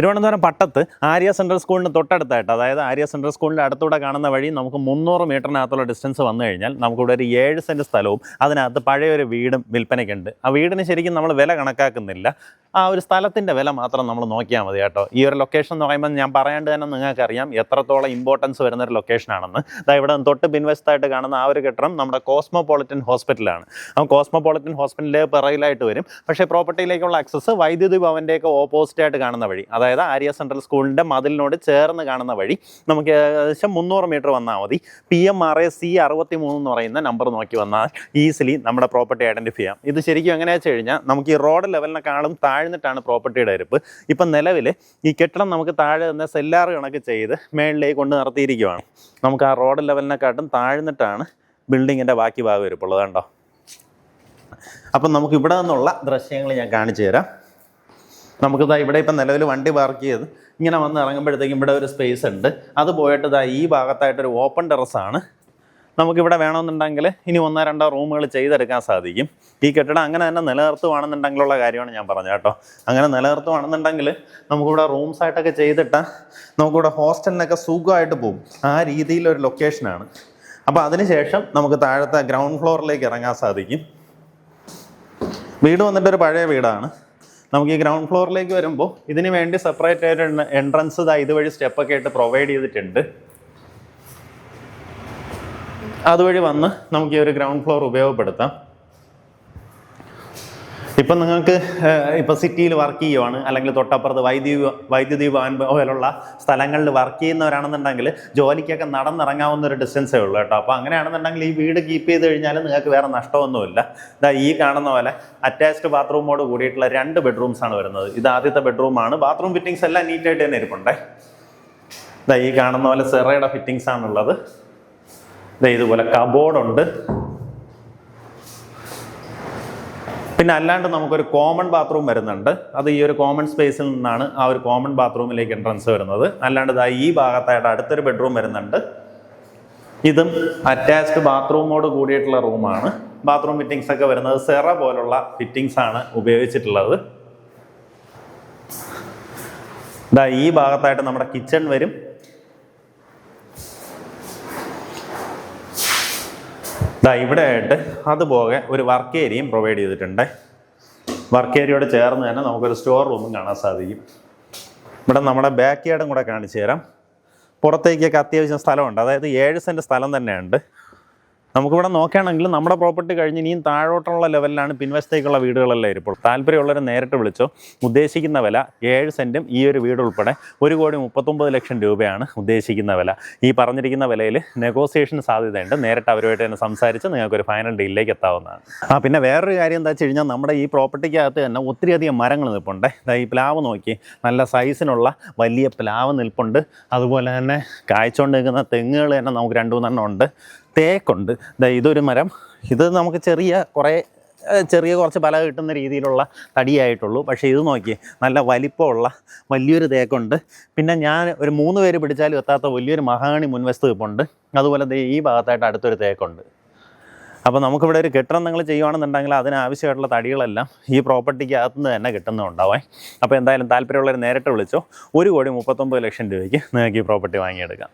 Thiruvananthapuram പട്ടത്ത് Arya central സ്കൂളിന് തൊട്ടടുത്തായിട്ട്, അതായത് ആര്യ സെൻട്രൽ സ്കൂളിൻ്റെ അടുത്തൂടെ കാണുന്ന വഴി നമുക്ക് 300 മീറ്ററിനകത്തുള്ള ഡിസ്റ്റൻസ് വന്നു കഴിഞ്ഞാൽ നമുക്കിവിടെ ഒരു 7 സെൻറ്റ് സ്ഥലവും അതിനകത്ത് പഴയൊരു വീടും വിൽപ്പനയ്ക്കുണ്ട്. ആ വീടിന് ശരിക്കും നമ്മൾ വില കണക്കാക്കുന്നില്ല, ആ ഒരു സ്ഥലത്തിൻ്റെ വില മാത്രം നമ്മൾ നോക്കിയാൽ മതി കേട്ടോ. ഈ ഒരു ലൊക്കേഷൻ എന്ന് പറയുമ്പോൾ ഞാൻ പറയാണ്ട് തന്നെ നിങ്ങൾക്കറിയാം എത്രത്തോളം ഇമ്പോർട്ടൻസ് വരുന്നൊരു ലൊക്കേഷനാണെന്ന്. ഇവിടെ തൊട്ട് പിൻവശത്തായിട്ട് കാണുന്ന ആ ഒരു കെട്ടിടം നമ്മുടെ കോസ്മോപൊളിറ്റൻ ഹോസ്പിറ്റലാണ്. ആ കോസ്മോപൊളിറ്റൻ ഹോസ്പിറ്റലിൻ്റെ പിറകിലായിട്ട് വരും. പക്ഷേ പ്രോപ്പർട്ടിയിലേക്കുള്ള ആക്സസ് വൈദ്യുതി ഭവൻ്റെയൊക്കെ ഓപ്പോസിറ്റായിട്ട് കാണുന്ന വഴി, അതായത് ആര്യ സെൻട്രൽ സ്കൂളിൻ്റെ മതിലിനോട് ചേർന്ന് കാണുന്ന വഴി നമുക്ക് ഏകദേശം 300 മീറ്റർ വന്നാൽ മതി. PMRAC 63 എന്ന് പറയുന്ന നമ്പർ നോക്കി വന്നാൽ ഈസിലി നമ്മുടെ പ്രോപ്പർട്ടി ഐഡൻറ്റിഫൈ ചെയ്യാം. ഇത് ശരിക്കും എങ്ങനെയാണെന്ന് വെച്ച് കഴിഞ്ഞാൽ നമുക്ക് ഈ റോഡ് ലെവലിനെക്കാളും താഴ്ന്നിട്ടാണ് പ്രോപ്പർട്ടിയുടെ ഇരിപ്പ്. ഇപ്പം നിലവിൽ ഈ കെട്ടിടം നമുക്ക് താഴെ നിന്ന് സെല്ലാർ കണക്ക് ചെയ്ത് മേളിലേക്ക് കൊണ്ട് നിർത്തിയിരിക്കുകയാണ്. നമുക്ക് ആ റോഡ് ലെവലിനെക്കാട്ടും താഴ്ന്നിട്ടാണ് ബിൽഡിങ്ങിൻ്റെ ബാക്കി ഭാഗം ഇരിപ്പുള്ളത് കണ്ടോ. അപ്പം നമുക്ക് ഇവിടെ നിന്നുള്ള ദൃശ്യങ്ങൾ ഞാൻ കാണിച്ചു തരാം. നമുക്കിതാ ഇവിടെ ഇപ്പം നിലവിൽ വണ്ടി പാർക്ക് ചെയ്ത് ഇങ്ങനെ വന്ന് ഇറങ്ങുമ്പോഴത്തേക്കും ഇവിടെ ഒരു സ്പേസ് ഉണ്ട്. അത് പോയിട്ട് ഇതാ ഈ ഭാഗത്തായിട്ടൊരു ഓപ്പൺ ടെറസാണ്. നമുക്കിവിടെ വേണമെന്നുണ്ടെങ്കിൽ ഇനി 1-2 റൂമുകൾ ചെയ്തെടുക്കാൻ സാധിക്കും. ഈ കെട്ടിടം അങ്ങനെ തന്നെ നിലനിർത്തുവാണെന്നുണ്ടെങ്കിലുള്ള കാര്യമാണ് ഞാൻ പറഞ്ഞത് കേട്ടോ. അങ്ങനെ നിലനിർത്തുവാണെന്നുണ്ടെങ്കിൽ നമുക്കിവിടെ റൂംസായിട്ടൊക്കെ ചെയ്തിട്ടാൽ നമുക്കിവിടെ ഹോസ്റ്റലിനൊക്കെ സുഖമായിട്ട് പോകും. ആ രീതിയിലൊരു ലൊക്കേഷനാണ്. അപ്പോൾ അതിനുശേഷം നമുക്ക് താഴത്തെ ഗ്രൗണ്ട് ഫ്ലോറിലേക്ക് ഇറങ്ങാൻ സാധിക്കും. വീട് വന്നിട്ടൊരു പഴയ വീടാണ്. നമുക്ക് ഈ ഗ്രൗണ്ട് ഫ്ലോറിലേക്ക് വരുമ്പോൾ ഇതിന് വേണ്ടി സെപ്പറേറ്റ് ആയിട്ട് എൻട്രൻസ് ഇതുവഴി സ്റ്റെപ്പൊക്കെ ആയിട്ട് പ്രൊവൈഡ് ചെയ്തിട്ടുണ്ട്. അതുവഴി വന്ന് നമുക്ക് ഈ ഒരു ഗ്രൗണ്ട് ഫ്ലോർ ഉപയോഗപ്പെടുത്താം. ഇപ്പം നിങ്ങൾക്ക് ഇപ്പം സിറ്റിയിൽ വർക്ക് ചെയ്യുവാണ്, അല്ലെങ്കിൽ തൊട്ടപ്പുറത്ത് വൈദ്യുതി ഭവൻ പോലുള്ള സ്ഥലങ്ങളിൽ വർക്ക് ചെയ്യുന്നവരാണെന്നുണ്ടെങ്കിൽ ജോലിക്കൊക്കെ നടന്നിറങ്ങാവുന്ന ഒരു ഡിസ്റ്റൻസേ ഉള്ളൂ കേട്ടോ. അപ്പോൾ അങ്ങനെയാണെന്നുണ്ടെങ്കിൽ ഈ വീട് കീപ്പ് ചെയ്ത് കഴിഞ്ഞാൽ നിങ്ങൾക്ക് വേറെ നഷ്ടമൊന്നുമില്ല. ഇതാ ഈ കാണുന്ന പോലെ അറ്റാച്ച്ഡ് ബാത്റൂമോട് കൂടിയിട്ടുള്ള 2 ബെഡ്റൂംസാണ് വരുന്നത്. ഇത് ആദ്യത്തെ ബെഡ്റൂമാണ്. ബാത്റൂം ഫിറ്റിങ്സ് എല്ലാം നീറ്റായിട്ട് തന്നെ ഇരിപ്പുണ്ടേ. ഇതാ ഈ കാണുന്ന പോലെ സെറയുടെ ഫിറ്റിങ്സ് ആണുള്ളത്. ഇതുപോലെ കബോർഡുണ്ട്. പിന്നെ അല്ലാണ്ട് നമുക്കൊരു കോമൺ ബാത്റൂം വരുന്നുണ്ട്. അത് ഈ ഒരു കോമൺ സ്പേസിൽ നിന്നാണ് ആ ഒരു കോമൺ ബാത്റൂമിലേക്ക് എൻട്രൻസ് വരുന്നത്. അല്ലാണ്ട് ഈ ഭാഗത്തായിട്ട് അടുത്തൊരു ബെഡ്റൂം വരുന്നുണ്ട്. ഇതും അറ്റാച്ച്ഡ് ബാത്റൂമോട് കൂടിയിട്ടുള്ള റൂമാണ്. ബാത്റൂം ഫിറ്റിങ്സ് ഒക്കെ വരുന്നത് സെറ പോലുള്ള ഫിറ്റിങ്സ് ആണ് ഉപയോഗിച്ചിട്ടുള്ളത്. ഈ ഭാഗത്തായിട്ട് നമ്മുടെ കിച്ചൺ വരും. ഇവിടെ ആയിട്ട് അതുപോലെ ഒരു വർക്ക് ഏരിയയും പ്രൊവൈഡ് ചെയ്തിട്ടുണ്ട്. വർക്ക് ഏരിയയോട് ചേർന്ന് തന്നെ നമുക്കൊരു സ്റ്റോർ റൂമും കാണാൻ സാധിക്കും. ഇവിടെ നമ്മുടെ ബാക്ക് യാർഡും കൂടെ കാണിച്ചു തരാം. പുറത്തേക്കൊക്കെ അത്യാവശ്യം സ്ഥലമുണ്ട്. അതായത് 7 സെൻറ്റ് സ്ഥലം തന്നെയുണ്ട്. നമുക്കിവിടെ നോക്കുകയാണെങ്കിൽ നമ്മുടെ പ്രോപ്പർട്ടി കഴിഞ്ഞ് ഇനിയും താഴോട്ടുള്ള ലെവലിലാണ് പിൻവശത്തേക്കുള്ള വീടുകളെല്ലാം ഇരിപ്പോൾ. താല്പര്യമുള്ളവർ നേരിട്ട് വിളിച്ചോ. ഉദ്ദേശിക്കുന്ന വില 7 സെൻറ്റും ഈ ഒരു വീട് ഉൾപ്പെടെ 1,39,00,000 രൂപയാണ് ഉദ്ദേശിക്കുന്ന വില. ഈ പറഞ്ഞിരിക്കുന്ന വിലയിൽ നെഗോസിയേഷൻ സാധ്യതയുണ്ട്. നേരിട്ട് അവരുമായിട്ട് തന്നെ സംസാരിച്ച് നിങ്ങൾക്കൊരു ഫൈനൽ ഡീലിലേക്ക് എത്താവുന്നതാണ്. പിന്നെ വേറൊരു കാര്യം എന്താ വെച്ച് കഴിഞ്ഞാൽ നമ്മുടെ ഈ പ്രോപ്പർട്ടിക്കകത്ത് തന്നെ ഒത്തിരിയധികം മരങ്ങൾ നിൽപ്പുണ്ട്. ഈ പ്ലാവ് നോക്കി, നല്ല സൈസിനുള്ള വലിയ പ്ലാവ് നിൽപ്പുണ്ട്. അതുപോലെ തന്നെ കായ്ച്ചുകൊണ്ട് നിൽക്കുന്ന തെങ്ങുകൾ തന്നെ നമുക്ക് 2-3 ഉണ്ട്. തേക്കുണ്ട്. ഇതൊരു മരം. ഇത് നമുക്ക് കുറച്ച് പല കിട്ടുന്ന രീതിയിലുള്ള തടിയായിട്ടുള്ളൂ. പക്ഷേ ഇത് നോക്കി, നല്ല വലിപ്പമുള്ള വലിയൊരു തേക്കുണ്ട്. പിന്നെ ഞാൻ ഒരു 3 പേര് പിടിച്ചാലും എത്താത്ത വലിയൊരു മഹാഗണി മുൻവശത്ത് നിൽപ്പുണ്ട്. അതുപോലെ ഈ ഭാഗത്തായിട്ട് അടുത്തൊരു തേക്കുണ്ട്. അപ്പോൾ നമുക്കിവിടെ ഒരു കെട്ടിടം നിങ്ങൾ ചെയ്യുകയാണെന്നുണ്ടെങ്കിൽ അതിനാവശ്യമായിട്ടുള്ള തടികളെല്ലാം ഈ പ്രോപ്പർട്ടിക്ക് അകത്തുനിന്ന് തന്നെ കിട്ടുന്നുണ്ടാവേ. അപ്പോൾ എന്തായാലും താല്പര്യമുള്ളവർ നേരിട്ട് വിളിച്ചോ. 1,39,00,000 രൂപയ്ക്ക് നിങ്ങൾക്ക് ഈ പ്രോപ്പർട്ടി വാങ്ങിയെടുക്കാം.